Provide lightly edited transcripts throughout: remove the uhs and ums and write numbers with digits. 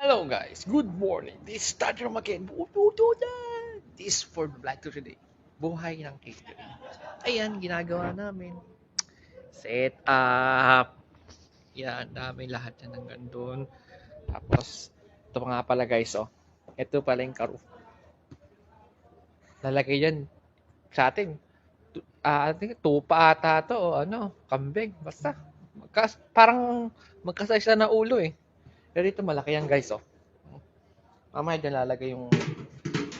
Hello guys, good morning. This is Tadram again. This for the vlog to today. Buhay ng catering. Ayan, ginagawa namin. Set up. Yan, namin lahat yan hanggang doon. Tapos, ito nga pala guys, oh. Ito pala yung karo. Lalagay yan sa atin. I think tupa ata to o ano, kambing. Basta, parang magkasaysa na ulo eh. Pero dito malaki yan guys, oh. Mamaya dyan lalagay yung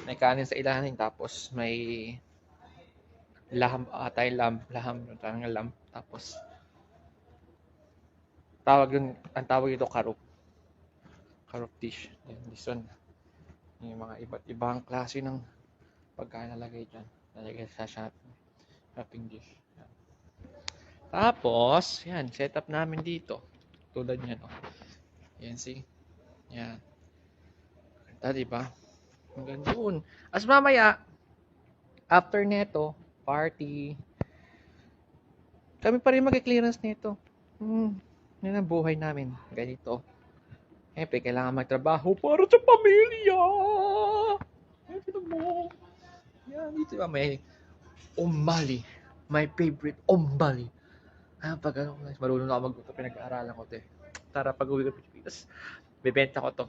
may kanin sa ilalim tapos may laham laham tapos ang tawag dito karop dish. Yan, this one. Yung mga iba't ibang klase ng pagkain nalagay dyan. Nalagay sa shopping dish. Yan. Tapos, yan, setup namin dito. Tulad niyan, oh. Yan, see? Yan. Diba? Hanggang doon. As mamaya, after neto, party. Kami pa rin mag-clearance nito. Yan ang buhay namin. Ganito. Siyempre, kailangan magtrabaho para sa pamilya. Yan, dito mo. Yan, dito ba may umbali. My favorite umbali. Pag ano, marunong ako magluto, pinag-aaralan ko ito eh. Tara, pag-uwi ko sa Pilipinas, bibenta ko to.